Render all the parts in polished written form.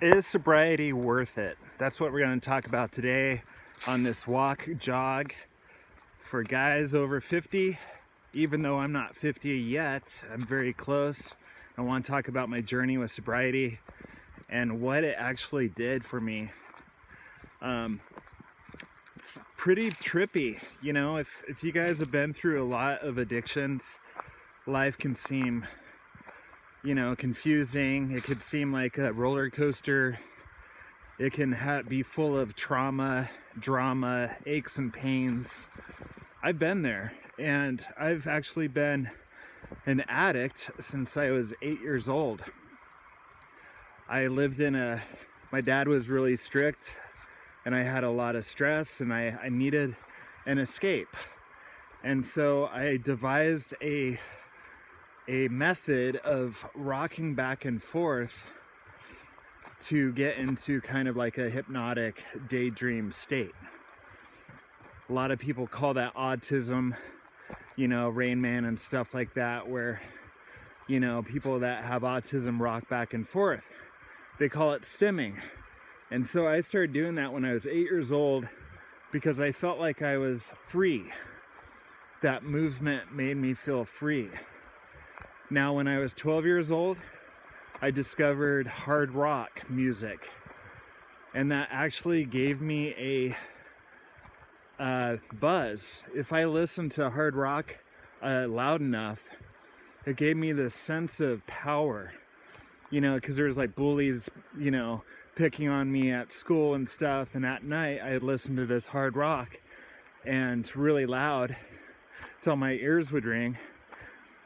Is sobriety worth it? That's what we're going to talk about today on this walk jog for guys over 50. Even though I'm not 50 yet, I'm very close. I want to talk about my journey with sobriety and what it actually did for me. It's pretty trippy, you know. If you guys have been through a lot of addictions, life can seem, confusing. It could seem like a roller coaster. It can be full of trauma, drama, aches and pains. I've been there, and I've actually been an addict since I was 8 years old. I lived my dad was really strict, and I had a lot of stress, and I needed an escape. And so I devised a method of rocking back and forth to get into kind of like a hypnotic daydream state. A lot of people call that autism, Rain Man and stuff like that, where, people that have autism rock back and forth. They call it stimming. And so I started doing that when I was 8 years old because I felt like I was free. That movement made me feel free. Now, when I was 12 years old, I discovered hard rock music, and that actually gave me a buzz. If I listened to hard rock loud enough, it gave me this sense of power, because there was like bullies, picking on me at school and stuff, and at night I'd listen to this hard rock and really loud till my ears would ring.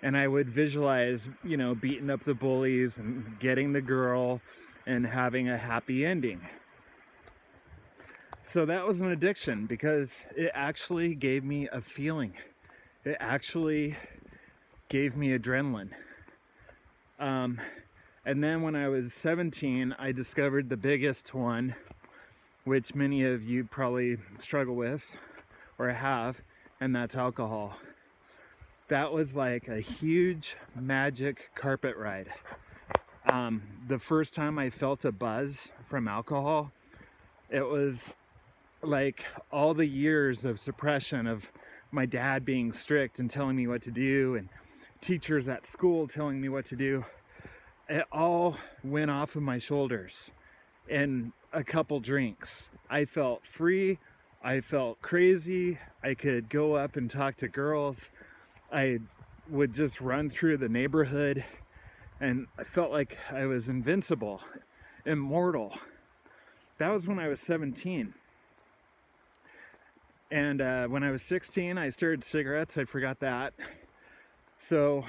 And I would visualize, beating up the bullies and getting the girl and having a happy ending. So that was an addiction because it actually gave me a feeling. It actually gave me adrenaline. And then when I was 17, I discovered the biggest one, which many of you probably struggle with or have, and that's alcohol. That was like a huge magic carpet ride. The first time I felt a buzz from alcohol, it was like all the years of suppression of my dad being strict and telling me what to do, and teachers at school telling me what to do. It all went off of my shoulders in a couple drinks. I felt free. I felt crazy. I could go up and talk to girls. I would just run through the neighborhood, and I felt like I was invincible, immortal. That was when I was 17. And when I was 16, I started cigarettes. I forgot that. So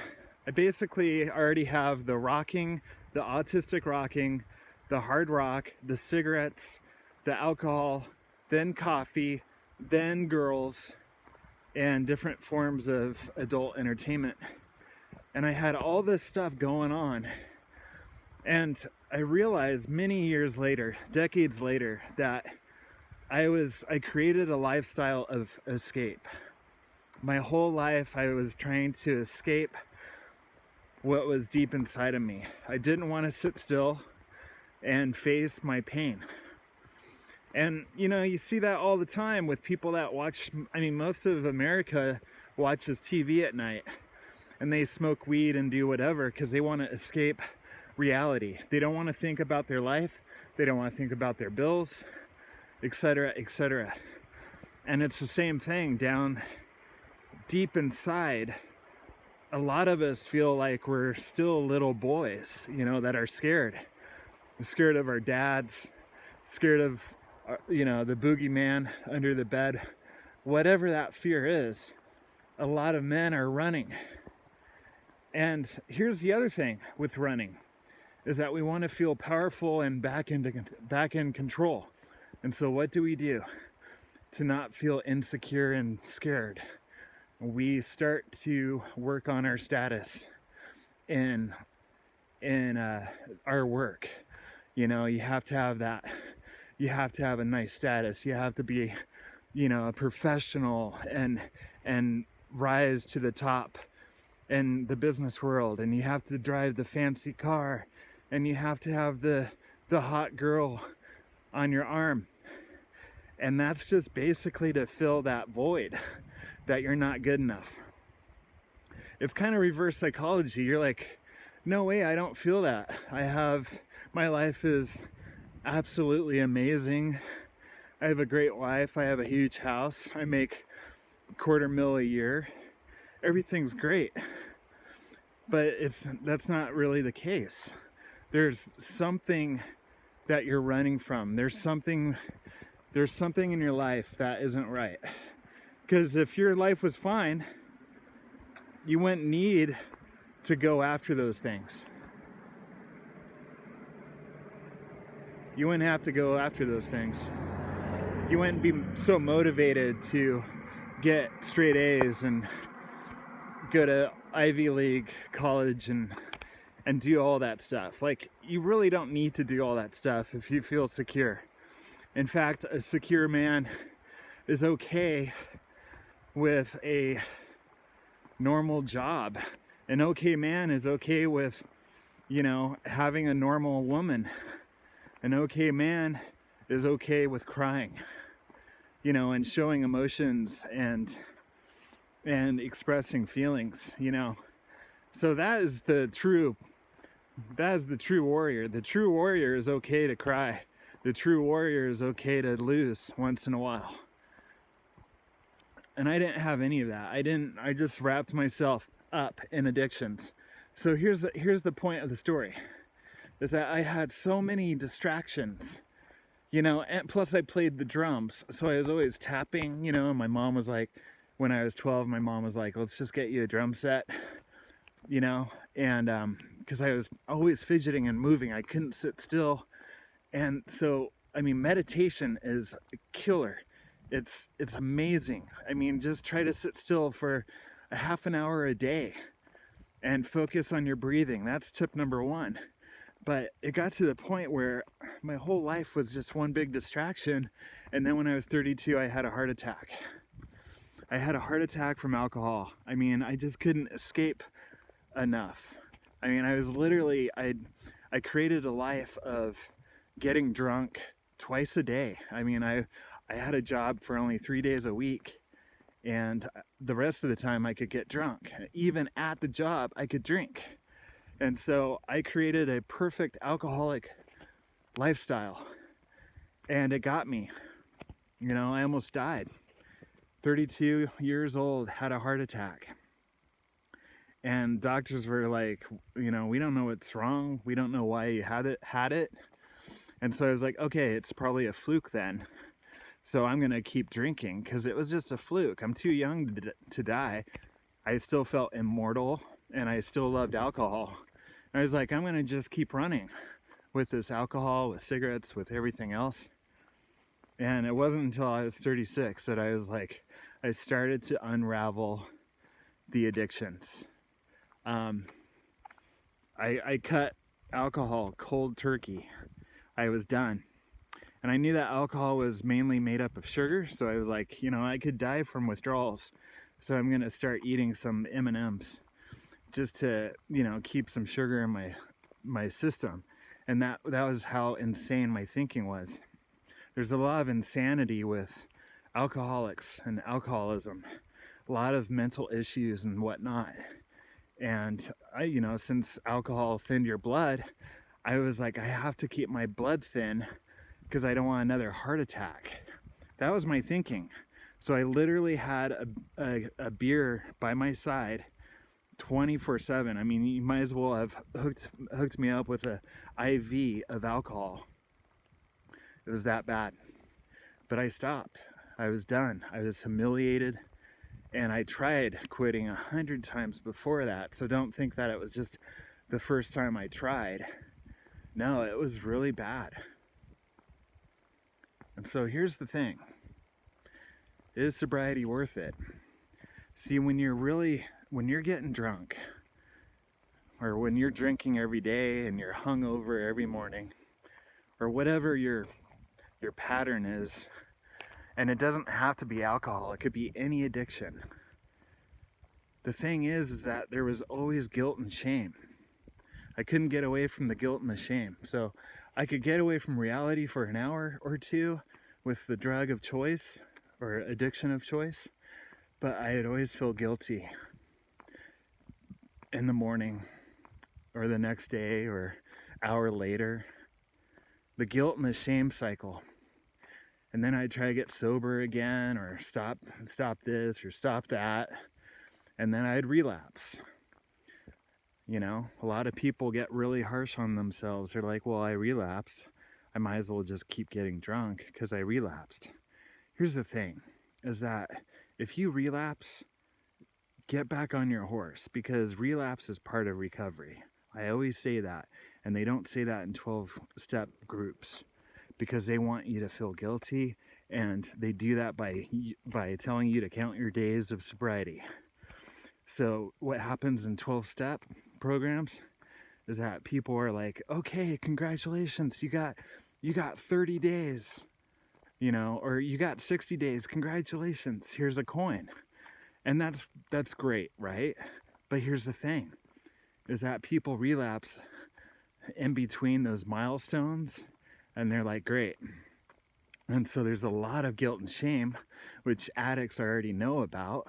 I basically already have the rocking, the autistic rocking, the hard rock, the cigarettes, the alcohol, then coffee, then girls, and different forms of adult entertainment. And I had all this stuff going on. And I realized many years later, decades later, that I created a lifestyle of escape. My whole life I was trying to escape what was deep inside of me. I didn't want to sit still and face my pain. And, you see that all the time with people that watch, most of America watches TV at night, and they smoke weed and do whatever because they want to escape reality. They don't want to think about their life. They don't want to think about their bills, etc., etc. And it's the same thing down deep inside. A lot of us feel like we're still little boys, that are scared. We're scared of our dads, scared of the boogeyman under the bed. Whatever that fear is, a lot of men are running. And here's the other thing with running, is that we want to feel powerful and back in control. And so what do we do to not feel insecure and scared? We start to work on our status in our work. You have to have that. You have to have a nice status. You have to be, a professional and rise to the top in the business world. And you have to drive the fancy car, and you have to have the the hot girl on your arm. And that's just basically to fill that void that you're not good enough. It's kind of reverse psychology. You're like, no way, I don't feel that. My life is absolutely amazing. I have a great wife. I have a huge house. I make $250,000 a year. Everything's great. But that's not really the case. There's something that you're running from. There's something in your life that isn't right. Because if your life was fine, you wouldn't need to go after those things. You wouldn't have to go after those things. You wouldn't be so motivated to get straight A's and go to Ivy League college and do all that stuff. Like, you really don't need to do all that stuff if you feel secure. In fact, a secure man is okay with a normal job. An okay man is okay with, having a normal woman. An okay man is okay with crying, and showing emotions and expressing feelings, So that is the true warrior. The true warrior is okay to cry. The true warrior is okay to lose once in a while. And I didn't have any of that. I just wrapped myself up in addictions. So here's the point of the story, is that I had so many distractions, and plus I played the drums. So I was always tapping, and my mom was like, when I was 12, my mom was like, let's just get you a drum set, and because I was always fidgeting and moving. I couldn't sit still. And so, meditation is a killer. It's amazing. Just try to sit still for a half an hour a day and focus on your breathing. That's tip number 1. But it got to the point where my whole life was just one big distraction. And then when I was 32, I had a heart attack. I had a heart attack from alcohol. I just couldn't escape enough. I was literally, I created a life of getting drunk twice a day. I had a job for only 3 days a week, and the rest of the time I could get drunk. Even at the job, I could drink. And so I created a perfect alcoholic lifestyle, and it got me. I almost died. 32 years old, had a heart attack. And doctors were like, we don't know what's wrong. We don't know why you had it. And so I was like, okay, it's probably a fluke then. So I'm going to keep drinking because it was just a fluke. I'm too young to die. I still felt immortal, and I still loved alcohol. And I was like, I'm going to just keep running with this alcohol, with cigarettes, with everything else. And it wasn't until I was 36 that I started to unravel the addictions. I cut alcohol cold turkey. I was done. And I knew that alcohol was mainly made up of sugar, so I was like, I could die from withdrawals. So I'm going to start eating some M&Ms just to, keep some sugar in my system. And that was how insane my thinking was. There's a lot of insanity with alcoholics and alcoholism, a lot of mental issues and whatnot. And I, since alcohol thinned your blood, I was like, I have to keep my blood thin because I don't want another heart attack. That was my thinking. So I literally had a beer by my side 24/7. You might as well have hooked me up with a IV of alcohol. It was that bad. But I stopped. I was done. I was humiliated. And I tried quitting 100 times before that. So don't think that it was just the first time I tried. No, it was really bad. And so here's the thing. Is sobriety worth it? See, when you're getting drunk, or when you're drinking every day and you're hungover every morning, or whatever your pattern is, and it doesn't have to be alcohol, it could be any addiction. The thing is that there was always guilt and shame. I couldn't get away from the guilt and the shame. So I could get away from reality for an hour or two with the drug of choice or addiction of choice, but I'd always feel guilty in the morning or the next day or hour later. The guilt and the shame cycle. And then I'd try to get sober again, or stop this or stop that, and then I'd relapse. You know, a lot of people get really harsh on themselves. They're like, well, I relapsed, I might as well just keep getting drunk because I relapsed. Here's the thing, is that if you relapse, get back on your horse, because relapse is part of recovery. I always say that, and they don't say that in 12-step groups because they want you to feel guilty, and they do that by telling you to count your days of sobriety. So what happens in 12-step programs is that people are like, okay, congratulations, you got 30 days, you know, or you got 60 days, congratulations, here's a coin. And that's great, right? But here's the thing, is that people relapse in between those milestones, and they're like, great. And so there's a lot of guilt and shame, which addicts already know about,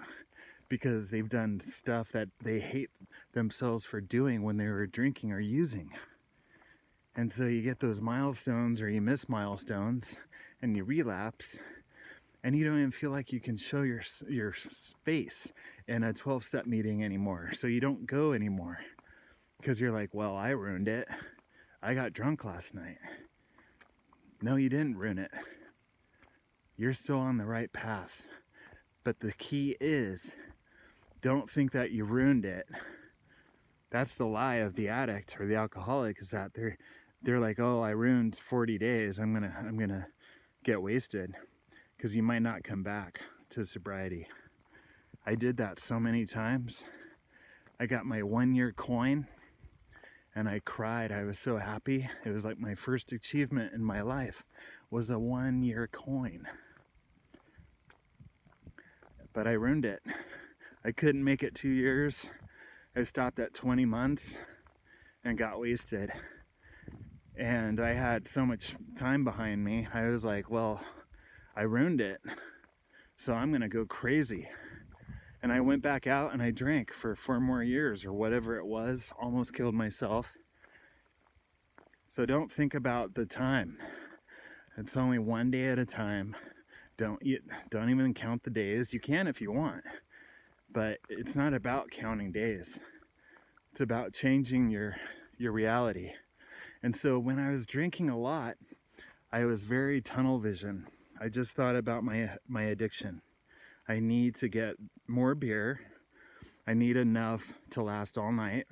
because they've done stuff that they hate themselves for doing when they were drinking or using. And so you get those milestones, or you miss milestones, and you relapse, and you don't even feel like you can show your face in a 12-step meeting anymore. So you don't go anymore because you're like, well, I ruined it. I got drunk last night. No, you didn't ruin it. You're still on the right path. But the key is, don't think that you ruined it. That's the lie of the addict or the alcoholic, is that they're like, oh, I ruined 40 days. I'm gonna get wasted, because you might not come back to sobriety. I did that so many times. I got my 1-year coin and I cried. I was so happy. It was like my first achievement in my life was a 1-year coin. But I ruined it. I couldn't make it 2 years. I stopped at 20 months and got wasted. And I had so much time behind me. I was like, well, I ruined it, so I'm gonna go crazy. And I went back out and I drank for 4 more years or whatever it was, almost killed myself. So don't think about the time. It's only one day at a time. Don't even count the days. You can if you want, but it's not about counting days. It's about changing your reality. And so when I was drinking a lot, I was very tunnel vision. I just thought about my addiction. I need to get more beer. I need enough to last all night.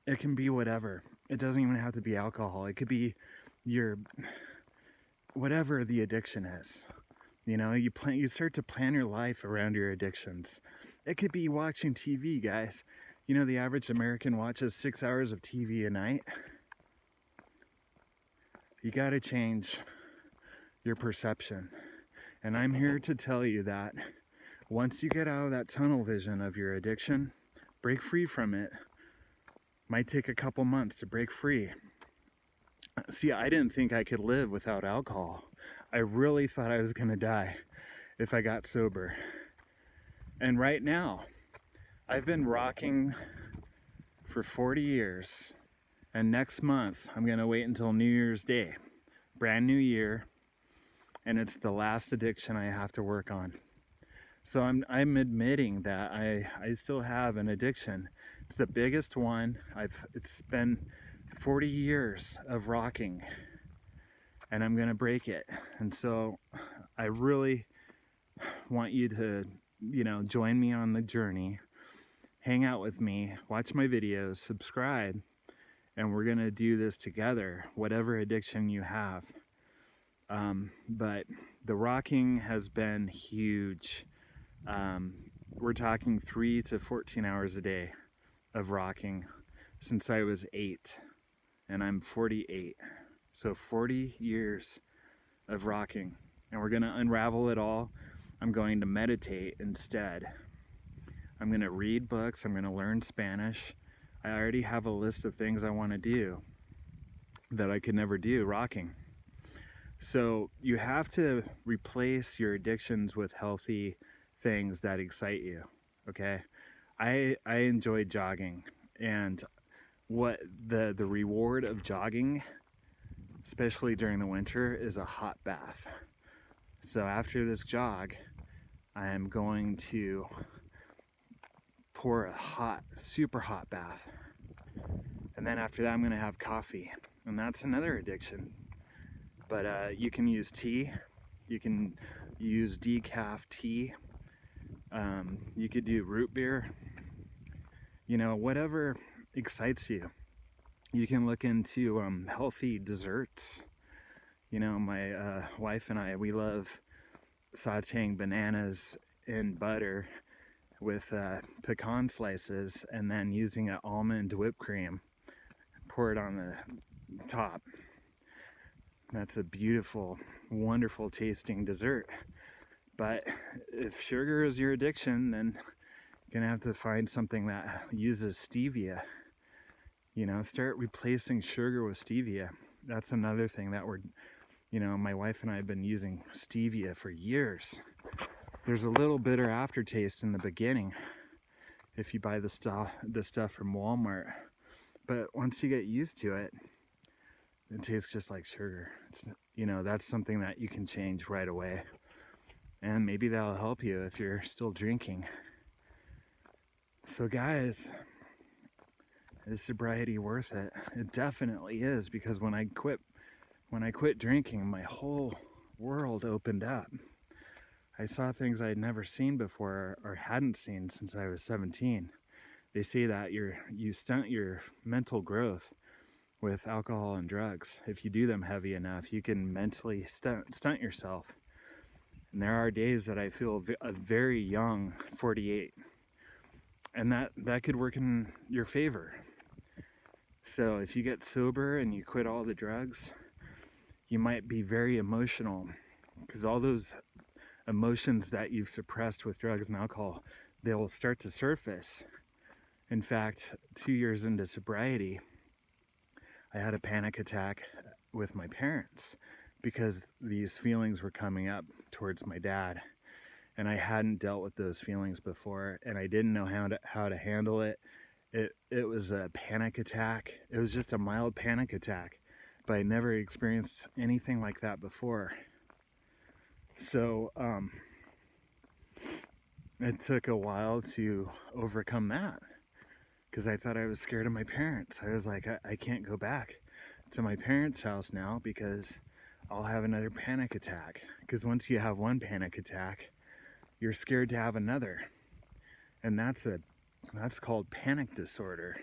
It can be whatever. It doesn't even have to be alcohol. It could be whatever the addiction is. You know, you start to plan your life around your addictions. It could be watching TV, guys. You know, the average American watches 6 hours of TV a night. You got to change your perception. And I'm here to tell you that once you get out of that tunnel vision of your addiction, break free from it. Might take a couple months to break free. See, I didn't think I could live without alcohol. I really thought I was going to die if I got sober. And right now, I've been rocking for 40 years. And next month, I'm going to wait until New Year's Day. Brand new year. And it's the last addiction I have to work on. So I'm admitting that I still have an addiction. It's the biggest one. It's been 40 years of rocking, and I'm gonna break it. And so I really want you to, join me on the journey. Hang out with me, watch my videos, subscribe, and we're gonna do this together, whatever addiction you have. But the rocking has been huge. We're talking 3 to 14 hours a day of rocking since I was 8, and I'm 48. So 40 years of rocking, and we're gonna unravel it all. I'm going to meditate instead. I'm gonna read books. I'm gonna learn Spanish. I already have a list of things I want to do. that I could never do, rocking. So you have to replace your addictions with healthy things that excite you. Okay, I enjoy jogging, and what the reward of jogging, especially during the winter, is a hot bath. So after this jog, I am going to pour a hot, super hot bath, and then after that I'm going to have coffee, and that's another addiction. But you can use tea, you can use decaf tea, you could do root beer, you know, whatever excites you. You can look into healthy desserts. You know, my wife and I, we love sauteing bananas in butter with pecan slices and then using an almond whipped cream, pour it on the top. That's a beautiful, wonderful tasting dessert. But if sugar is your addiction, then you're gonna have to find something that uses stevia. You know, start replacing sugar with stevia. That's another thing that we're, you know, my wife and I have been using stevia for years. There's a little bitter aftertaste in the beginning if you buy the stuff from Walmart, but once you get used to it, it tastes just like sugar. It's, you know, that's something that you can change right away, and maybe that'll help you if you're still drinking. So guys, is sobriety worth it? It definitely is, because when I quit drinking, my whole world opened up. I saw things I had never seen before or hadn't seen since I was 17. They say that you stunt your mental growth with alcohol and drugs. If you do them heavy enough, you can mentally stunt yourself. And there are days that I feel a very young 48, and that could work in your favor. So if you get sober and you quit all the drugs, you might be very emotional, because all those emotions that you've suppressed with drugs and alcohol, they will start to surface. In fact, 2 years into sobriety, I had a panic attack with my parents because these feelings were coming up towards my dad, and I hadn't dealt with those feelings before, and I didn't know how to handle it. It was a panic attack. It was just a mild panic attack, but I never experienced anything like that before. So it took a while to overcome that, because I thought I was scared of my parents. I was like, I can't go back to my parents' house now because I'll have another panic attack. Because once you have one panic attack, you're scared to have another. And that's called panic disorder.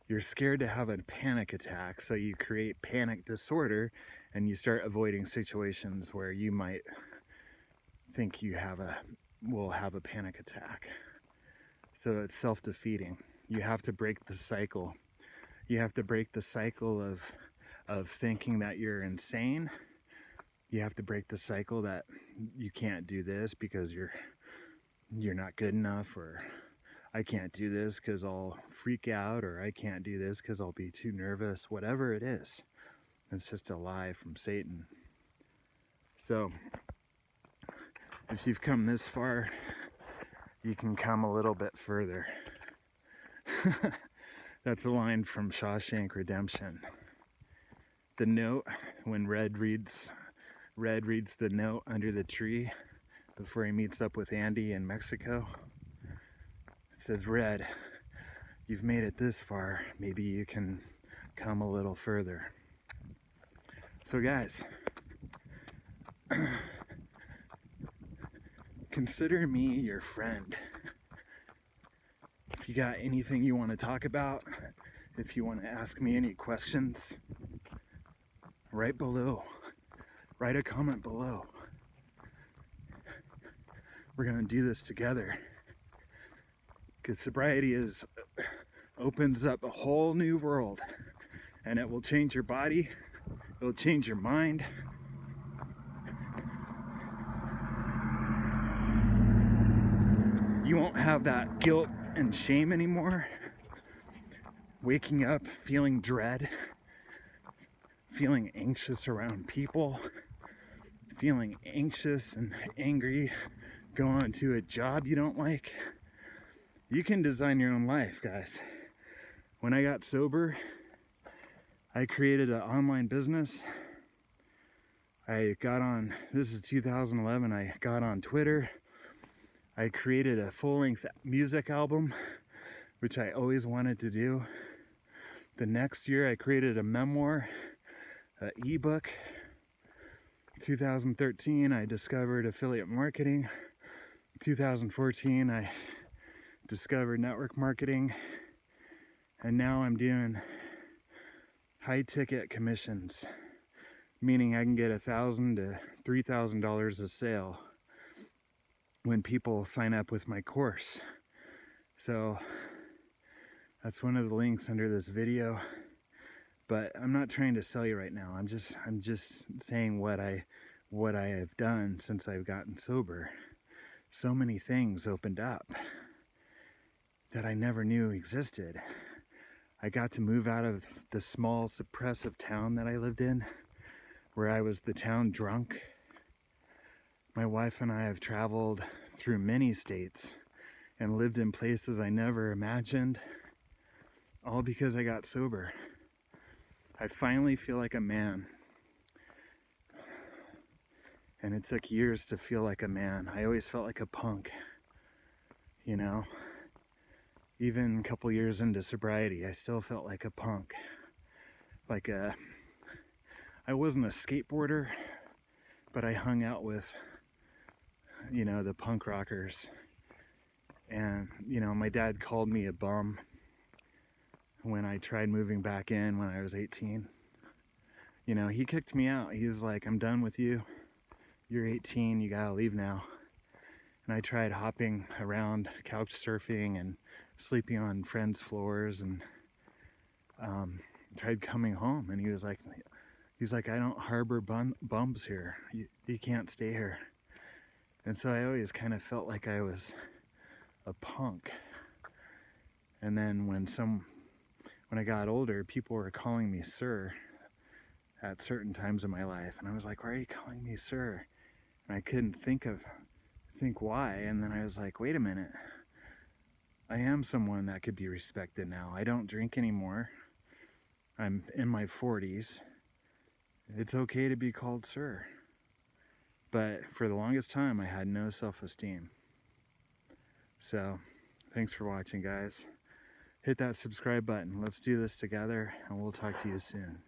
You're scared to have a panic attack, so you create panic disorder, and you start avoiding situations where you might think you will have a panic attack. So it's self-defeating. You have to break the cycle. You have to break the cycle of thinking that you're insane. You have to break the cycle that you can't do this because you're not good enough, or I can't do this because I'll freak out, or I can't do this because I'll be too nervous. Whatever it is, it's just a lie from Satan. So if you've come this far, you can come a little bit further. That's a line from Shawshank Redemption. The note, when Red reads the note under the tree before he meets up with Andy in Mexico. It says, "Red, you've made it this far. Maybe you can come a little further." So guys, consider me your friend. If you got anything you want to talk about, if you want to ask me any questions, write below. Write a comment below. We're going to do this together. Because sobriety opens up a whole new world. And it will change your body. It will change your mind. You won't have that guilt and shame anymore. Waking up feeling dread. feeling anxious around people, feeling anxious and angry, going to a job you don't like. You can design your own life, guys. When I got sober, I created an online business. I got on, this is 2011, I got on Twitter. I created a full-length music album, which I always wanted to do. The next year I created a memoir, an ebook. 2013 I discovered affiliate marketing. 2014 I discovered network marketing. And now I'm doing high ticket commissions, meaning I can get $1,000 to $3,000 a sale when people sign up with my course. So that's one of the links under this video. But I'm not trying to sell you right now. I'm just saying what I have done since I've gotten sober. So many things opened up that I never knew existed. I got to move out of the small suppressive town that I lived in, where I was the town drunk. My wife and I have traveled through many states and lived in places I never imagined, all because I got sober. I finally feel like a man. And it took years to feel like a man. I always felt like a punk, you know? Even a couple years into sobriety, I still felt like a punk. I wasn't a skateboarder, but I hung out with, you know, the punk rockers. And, you know, my dad called me a bum when I tried moving back in when I was 18. You know, he kicked me out. He was like, I'm done with you. You're 18, you gotta leave now. And I tried hopping around, couch surfing and sleeping on friends' floors, and tried coming home. And he was like, I don't harbor bums here. You can't stay here. And so I always kind of felt like I was a punk. And then when I got older, people were calling me sir at certain times in my life. And I was like, why are you calling me sir? And I couldn't think why. And then I was like, wait a minute. I am someone that could be respected now. I don't drink anymore. I'm in my 40s. It's okay to be called sir. But for the longest time, I had no self-esteem. So, thanks for watching, guys. Hit that subscribe button. Let's do this together, and we'll talk to you soon.